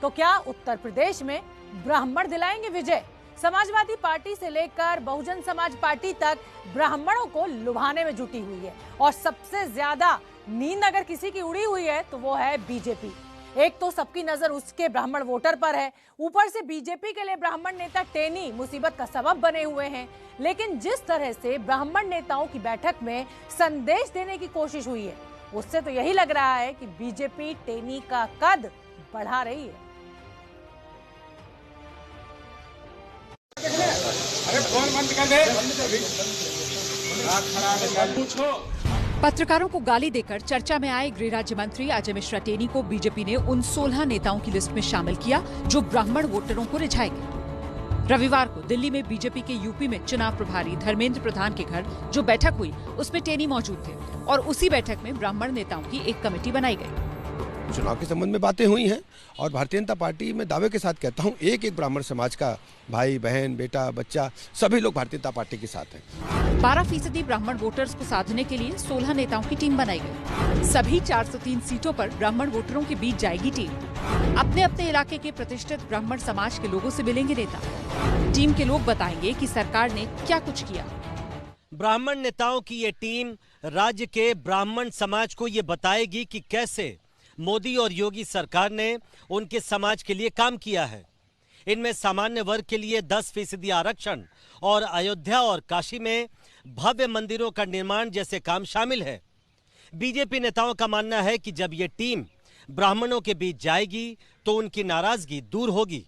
तो क्या उत्तर प्रदेश में ब्राह्मण दिलाएंगे विजय? समाजवादी पार्टी से लेकर बहुजन समाज पार्टी तक ब्राह्मणों को लुभाने में जुटी हुई है और सबसे ज्यादा नींद अगर किसी की उड़ी हुई है तो वो है बीजेपी। एक तो सबकी नजर उसके ब्राह्मण वोटर पर है, ऊपर से बीजेपी के लिए ब्राह्मण नेता टेनी मुसीबत का सबब बने हुए हैं। लेकिन जिस तरह से ब्राह्मण नेताओं की बैठक में संदेश देने की कोशिश हुई है, उससे तो यही लग रहा है कि बीजेपी टेनी का कद बढ़ा रही है। अरे फोन बंद कर दे। पत्रकारों को गाली देकर चर्चा में आए गृह राज्य मंत्री अजय मिश्रा टेनी को बीजेपी ने उन 16 नेताओं की लिस्ट में शामिल किया जो ब्राह्मण वोटरों को रिझाएंगे। रविवार को दिल्ली में बीजेपी के यूपी में चुनाव प्रभारी धर्मेंद्र प्रधान के घर जो बैठक हुई उसमें टेनी मौजूद थे और उसी बैठक में ब्राह्मण नेताओं की एक कमेटी बनाई गई। चुनाव के संबंध में बातें हुई हैं और भारतीय जनता पार्टी में दावे के साथ कहता हूं, एक एक ब्राह्मण समाज का भाई बहन बेटा बच्चा सभी लोग भारतीय जनता पार्टी के साथ हैं। 12% ब्राह्मण वोटर्स को साधने के लिए 16 नेताओं की टीम बनाई गई। सभी 403 सीटों पर ब्राह्मण वोटरों के बीच जाएगी टीम। अपने अपने इलाके के प्रतिष्ठित ब्राह्मण समाज के लोगों से मिलेंगे नेता। टीम के लोग बताएंगे कि सरकार ने क्या कुछ किया। ब्राह्मण नेताओं की ये टीम राज्य के ब्राह्मण समाज को ये बताएगी कि कैसे मोदी और योगी सरकार ने उनके समाज के लिए काम किया है। इनमें सामान्य वर्ग के लिए 10% आरक्षण और अयोध्या और काशी में भव्य मंदिरों का निर्माण जैसे काम शामिल है। बीजेपी नेताओं का मानना है कि जब ये टीम ब्राह्मणों के बीच जाएगी तो उनकी नाराजगी दूर होगी।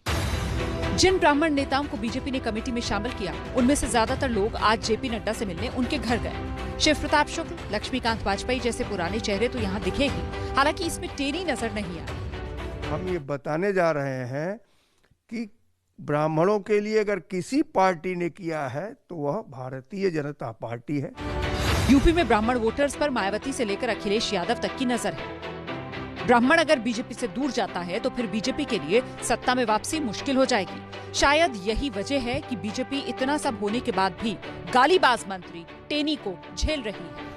जिन ब्राह्मण नेताओं को बीजेपी ने कमेटी में शामिल किया उनमें से ज्यादातर लोग आज जेपी नड्डा से मिलने उनके घर गए। शिव प्रताप शुक्ल, लक्ष्मीकांत वाजपेयी जैसे पुराने चेहरे तो यहाँ दिखे ही, हालांकि इसमें टेनी नजर नहीं आए। हम ये बताने जा रहे हैं कि ब्राह्मणों के लिए अगर किसी पार्टी ने किया है तो वह भारतीय जनता पार्टी है। यूपी में ब्राह्मण वोटर्स पर मायावती से लेकर अखिलेश यादव तक की नजर है। ब्राह्मण अगर बीजेपी से दूर जाता है तो फिर बीजेपी के लिए सत्ता में वापसी मुश्किल हो जाएगी। शायद यही वजह है कि बीजेपी इतना सब होने के बाद भी गालीबाज मंत्री टेनी को झेल रही है।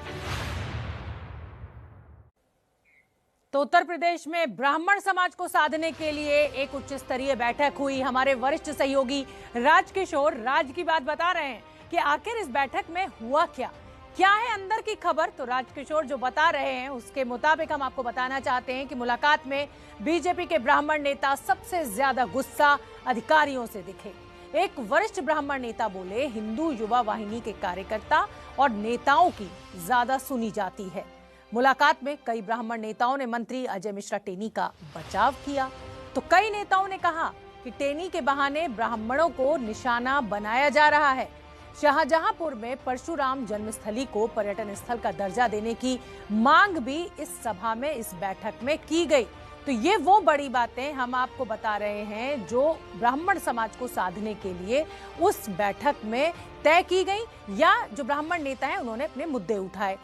तो उत्तर प्रदेश में ब्राह्मण समाज को साधने के लिए एक उच्च स्तरीय बैठक हुई। हमारे वरिष्ठ सहयोगी राजकिशोर राज की बात बता रहे हैं कि आखिर इस बैठक में हुआ क्या है अंदर की खबर। तो राजकिशोर जो बता रहे हैं उसके मुताबिक हम आपको बताना चाहते हैं कि मुलाकात में बीजेपी के ब्राह्मण नेता सबसे ज्यादा गुस्सा अधिकारियों से दिखे। एक वरिष्ठ ब्राह्मण नेता बोले, हिंदू युवा वाहिनी के कार्यकर्ता और नेताओं की ज्यादा सुनी जाती है। मुलाकात में कई ब्राह्मण नेताओं ने मंत्री अजय मिश्रा टेनी का बचाव किया तो कई नेताओं ने कहा कि टेनी के बहाने ब्राह्मणों को निशाना बनाया जा रहा है। शाहजहांपुर में परशुराम जन्मस्थली को पर्यटन स्थल का दर्जा देने की मांग भी इस सभा में इस बैठक में की गई। तो ये वो बड़ी बातें हम आपको बता रहे हैं जो ब्राह्मण समाज को साधने के लिए उस बैठक में तय की गई या जो ब्राह्मण नेता हैं उन्होंने अपने मुद्दे उठाए।